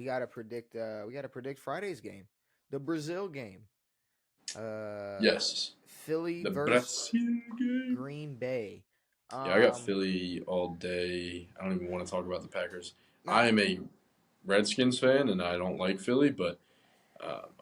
We gotta predict Friday's game, the Brazil game. Uh, Yes, Philly the versus Brazil game. Green Bay. Yeah, I got Um, Philly all day. I don't even want to talk about the Packers. not I am a Redskins fan, and I don't like Philly, but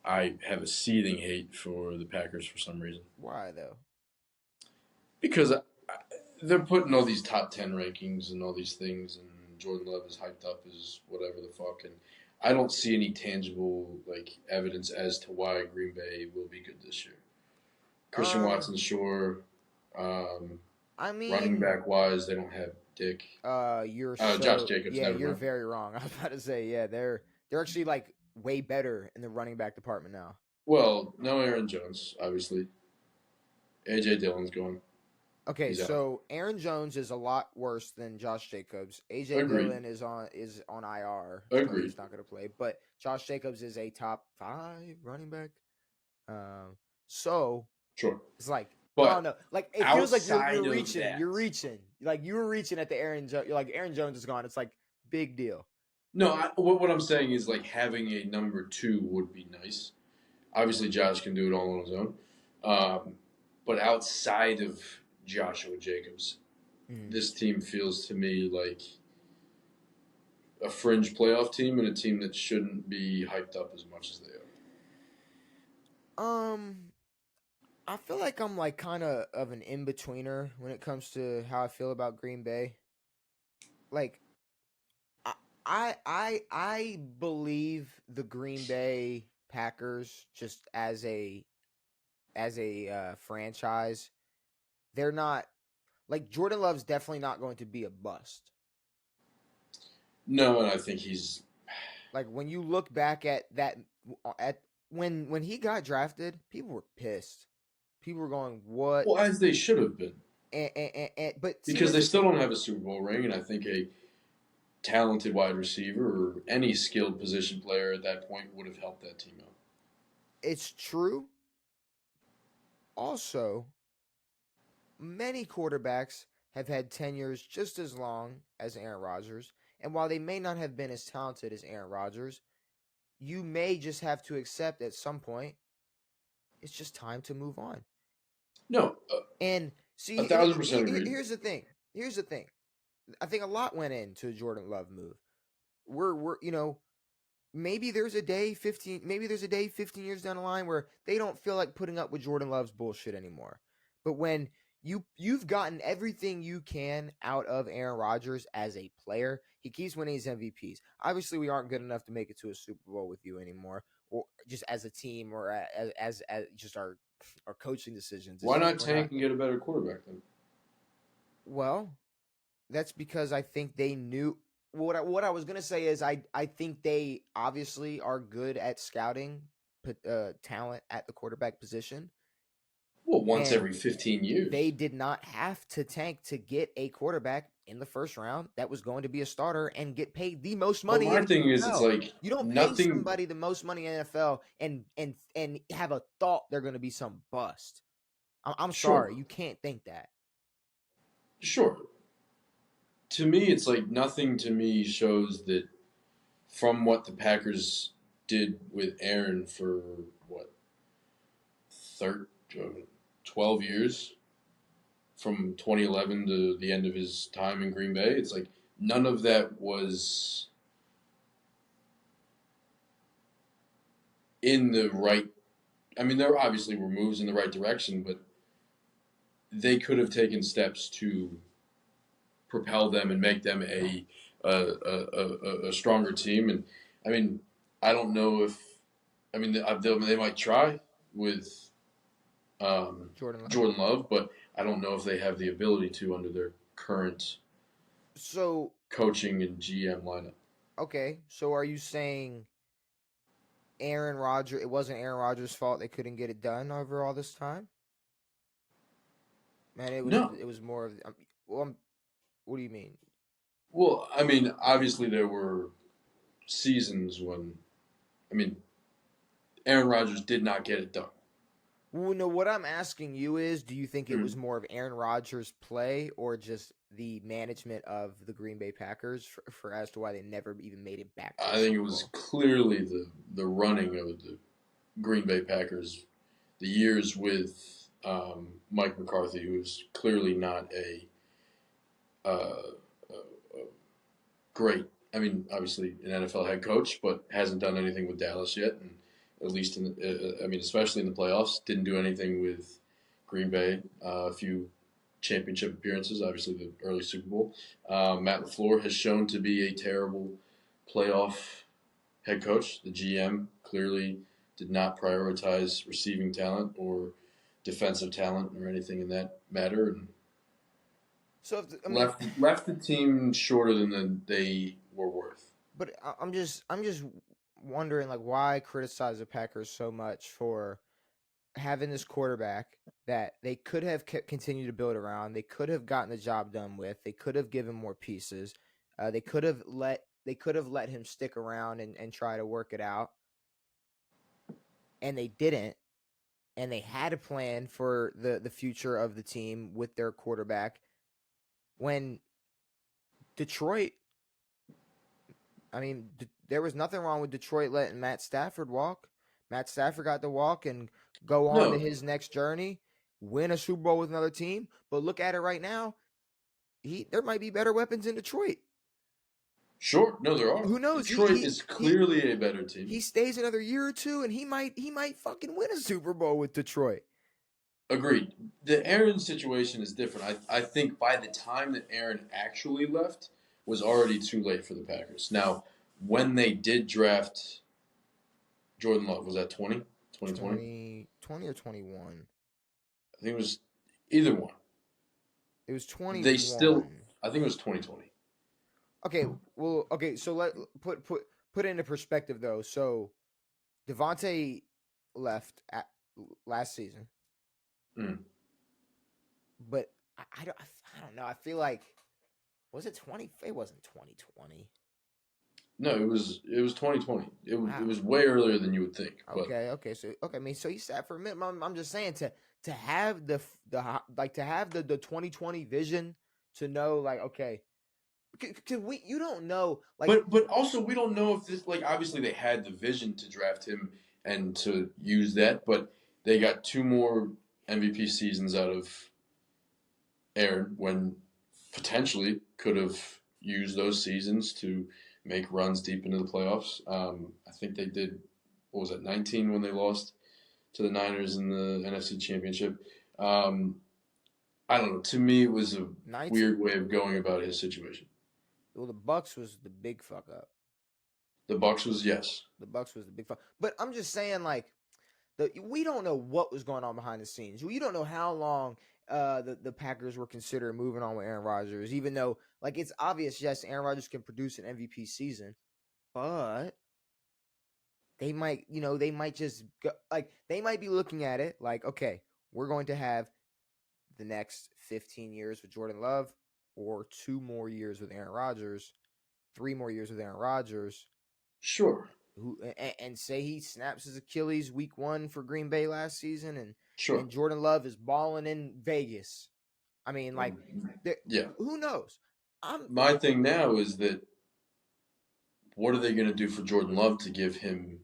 I have a seething hate for the Packers for some reason why though. because they're putting all these top 10 rankings and all these things, and Jordan Love is hyped up as whatever the fuck, and I don't see any tangible like evidence as to why Green Bay will be good this year. Christian Um, Watson, sure. Um, I Running mean, back wise, they don't have Dick. Josh Jacobs, yeah, never you're mind. very wrong. I was about to say, yeah, they're actually like way better in the running back department now. Well, no Aaron Jones, obviously. AJ Dillon's going. Okay, He's out. so Aaron Jones is a lot worse than Josh Jacobs. AJ Agreed. Dillon is on IR, so Agreed. he's not going to play. But Josh Jacobs is a top 5 running back. Um, so Sure. it's like I don't But know. Like it feels like you're outside of reaching. that, You're reaching. Like you were reaching at the Aaron. You're like Aaron Jones is gone. It's like big deal. no, what I'm saying is like having a number two would be nice. Obviously, Josh can do it all on his own. Um, but outside of Joshua Jacobs, Mm. this team feels to me like a fringe playoff team and a team that shouldn't be hyped up as much as they are. Um, I feel like I'm like kind of an in betweener when it comes to how I feel about Green Bay. Like I I believe the Green Bay Packers just as a franchise. They're not like Jordan Love's definitely not going to be a bust. No, and I think he's Like when you look back at when he got drafted, people were pissed. People were going, "What?" well as they should have been But see, because here's they the still thing. don't have a Super Bowl ring, and I think a talented wide receiver or any skilled position player at that point would have helped that team out. It's true. Also, many quarterbacks have had tenures just as long as Aaron Rodgers, and while they may not have been as talented as Aaron Rodgers, you may just have to accept at some point it's just time to move on. No, And a see, thousand percent agreed. here's the thing. Here's the thing. I think a lot went into the Jordan Love move. We're maybe there's a day 15 years down the line where they don't feel like putting up with Jordan Love's bullshit anymore. But when you've gotten everything you can out of Aaron Rodgers as a player, he keeps winning his MVPs. Obviously, we aren't good enough to make it to a Super Bowl with you anymore, or just as a team, or as just our coaching decisions. It's Why just not we're not tank and get a better quarterback then? well. That's because I think they knew what I was gonna say is I think they obviously are good at scouting talent at the quarterback position, Well, once and every 15 they years. did not have to tank to get a quarterback in the first round that was going to be a starter and get paid the most But money my in the thing is, it's NFL. like You don't pay nothing. somebody the most money in the NFL and have a thought they're going to be some bust. I'm Sure, sorry, you can't think that. sure. To me, it's like nothing to me shows that from what the Packers did with Aaron for what, 13, 12 years from 2011 to the end of his time in Green Bay. It's like none of that was in the right. I mean, there obviously were moves in the right direction, but they could have taken steps to propel them and make them a stronger team. And I mean, I don't know if I mean they might try with Jordan Love. Jordan Love, but I don't know if they have the ability to under their current So coaching and GM lineup. okay, so are you saying it wasn't Aaron Rodgers' fault they couldn't get it done over all this time? Man, No. it was more of well, what do you mean? Well, I mean, obviously there were seasons when I mean Aaron Rodgers did not get it done. Well, no, what I'm asking you is, do you think it was Mm. more of Aaron Rodgers' play or just the management of the Green Bay Packers for as to why they never even made it back to a I think it Super was Bowl? clearly the running of the Green Bay Packers, the years with Mike McCarthy, who was clearly not a great. I mean, obviously an NFL head coach, but hasn't done anything with Dallas yet, and at least I mean, especially in the playoffs, didn't do anything with Green Bay. A few championship appearances, obviously the early Super Bowl. Matt LaFleur has shown to be a terrible playoff head coach. The GM clearly did not prioritize receiving talent or defensive talent or anything in that matter, and So, if I mean, left the team shorter than they were worth. but I'm just wondering like why criticize the Packers so much for having this quarterback that they could have continued to build around. They could have gotten the job done with. They could have given more pieces. They could have let him stick around and try to work it out, and they didn't. And they had a plan for the future of the team with their quarterback. When Detroit, I mean, there was nothing wrong with Detroit letting Matt Stafford walk. Matt Stafford got to walk and go on to No, his next journey, win a Super Bowl with another team. But look at it right now. There might be better weapons in Detroit. sure, no, there are. Who knows? He Detroit he is he clearly a better team. he stays another year or two, and he might fucking win a Super Bowl with Detroit. Agreed. The Aaron situation is different. I think by the time that Aaron actually left was already too late for the Packers. Now, when they did draft Jordan Love, was that 2020? 20 or 21. I think it was either one. It was They still, 21. I think it was 2020. Okay, well, okay, so let put it into perspective though. So Devontae left last season, Mm. but I don't know. I feel like was it 20? It wasn't 2020. No, it was 2020. It Wow. was way earlier than you would think. But Okay. So okay, I mean, so he sat for a minute. I'm just saying to have like to have the 2020 vision to know like okay, cause we you don't know like but also we don't know if this, like, obviously they had the vision to draft him and to use that, but they got two more MVP seasons out of Aaron when potentially could have used those seasons to make runs deep into the playoffs. I think they did. What was it, 19 when they lost to the Niners in the NFC Championship? Um, I don't know. To me, it was a 19. weird way of going about his situation. Well, the Bucks was the big fuck up. The Bucks was yes. The Bucks was the big fuck. But I'm just saying like we don't know what was going on behind the scenes. We don't know how long the Packers were considering moving on with Aaron Rodgers, even though like it's obvious, yes, Aaron Rodgers can produce an MVP season, but they might just go, like they might be looking at it like, okay, we're going to have the next 15 years with Jordan Love, or 2 more years with Aaron Rodgers, 3 more years with Aaron Rodgers, Sure, and say he snaps his Achilles week 1 for Green Bay last season, sure. and Jordan Love is balling in Vegas. I mean, like, Yeah. who knows? I'm My thing now is that what are they going to do for Jordan Love to give him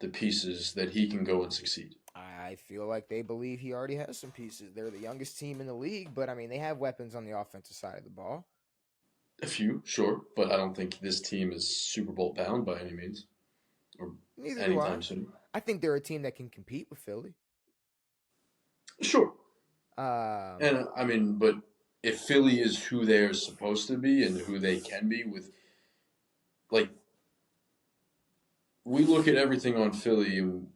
the pieces that he can go and succeed? I feel like they believe he already has some pieces. They're the youngest team in the league, but I mean, they have weapons on the offensive side of the ball. A few, sure, but I don't think this team is Super Bowl bound by any means or Neither do I. anytime soon. I think they're a team that can compete with Philly. Sure, Um, and I mean, but if Philly is who they're supposed to be and who they can be, with, like, we look at everything on Philly, and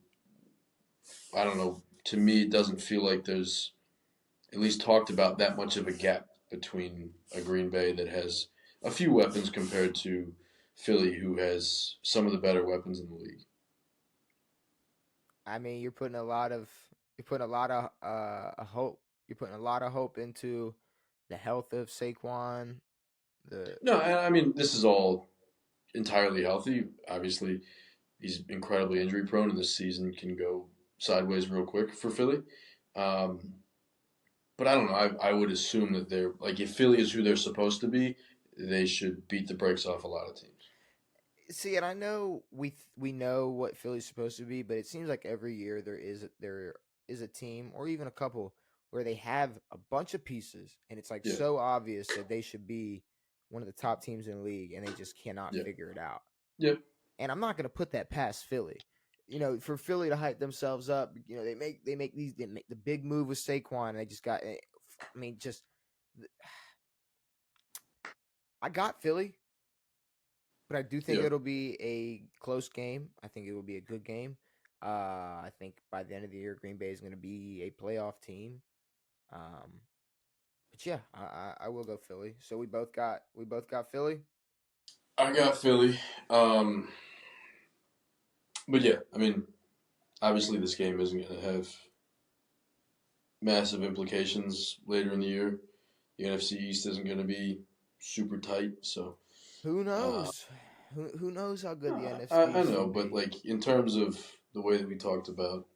I don't know. To me, it doesn't feel like there's at least talked about that much of a gap between a Green Bay that has a few weapons compared to Philly, who has some of the better weapons in the league. I mean, you're putting a lot of a hope. You're putting a lot of hope into the health of Saquon. The No, and I mean, this is all entirely healthy. Obviously, he's incredibly injury prone, and this season can go sideways real quick for Philly. Um, but I don't know. I would assume that they're like if Philly is who they're supposed to be, they should beat the brakes off a lot of teams. See, and I know we know what Philly's supposed to be, but it seems like every year there is a team or even a couple where they have a bunch of pieces, and it's like Yeah, so obvious that they should be one of the top teams in the league, and they just cannot yeah, figure it out. yeah, And I'm not going to put that past Philly. For Philly to hype themselves up, they make the big move with Saquon. And they just got, I mean, just I got Philly, but I do think yeah. it'll be a close game. I think it will be a good game. I think by the end of the year, Green Bay is going to be a playoff team. Um, but yeah, I will go Philly. So we both got Philly. I got Philly. Um, but yeah, I mean, obviously this game isn't going to have massive implications later in the year. The NFC East isn't going to be super tight, so Who uh, knows? Who knows how good the I, NFC I East know. can But be? like in terms of the way that we talked about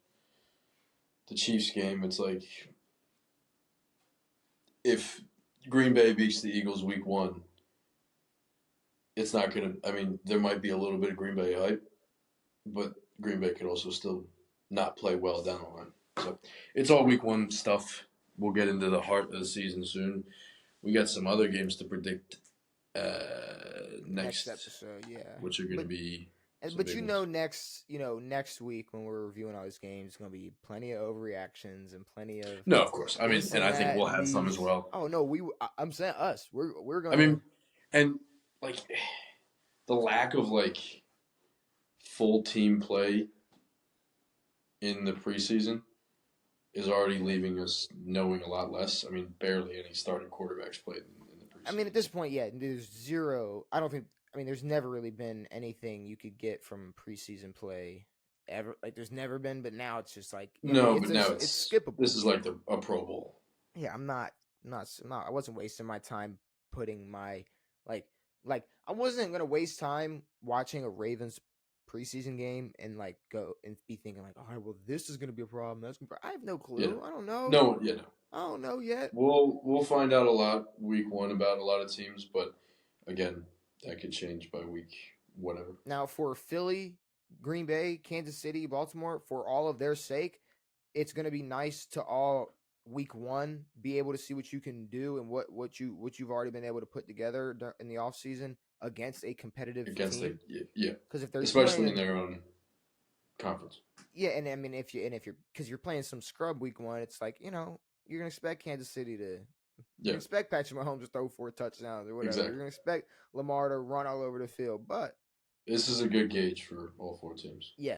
the Chiefs game, it's like if Green Bay beats the Eagles week one, it's not going to. I mean, there might be a little bit of Green Bay hype, but Green Bay could also still not play well down the line. So it's all week one stuff. We'll get into the heart of the season soon. We got some other games to predict Next next, episode, yeah. which are going to But be some but big ones. next week when we're reviewing all these games, it's gonna be plenty of overreactions and plenty of No, of course. I mean, this and and I think that we'll and have some as these. well. Oh no, I'm saying us. We're I gonna. mean, and like the lack of like full team play in the preseason is already leaving us knowing a lot less. I mean, barely any starting quarterbacks played in the I mean, at preseason. this point, yeah, there's zero. I don't think. I mean, there's never really been anything you could get from preseason play ever. Like, there's never been, but now it's just like I mean, No, but now it's this skippable. is like a Pro Bowl. Yeah, I'm not. I wasn't wasting my time putting my like I wasn't gonna waste time watching a Ravens preseason game and like go and be thinking like, all right, well, this is gonna be a problem. I have no Yeah. clue. I don't know. No, yeah, no. I don't know yet. We'll find out a lot week one about a lot of teams, but again, that could change by week whatever. Now for Philly, Green Bay, Kansas City, Baltimore, for all of their sake, it's gonna be nice to all week one be able to see what you can do and what you've already been able to put together in the off season against a competitive Against team. it, yeah, Because if they're especially in playing, their own conference. yeah, and I mean if you're because you're playing some scrub week one, it's like you're gonna expect Kansas City to you're Yeah, gonna expect Patrick Mahomes to throw 4 touchdowns or whatever. You're exactly. gonna expect Lamar to run all over the field, but This is a good gauge for all four teams. yeah,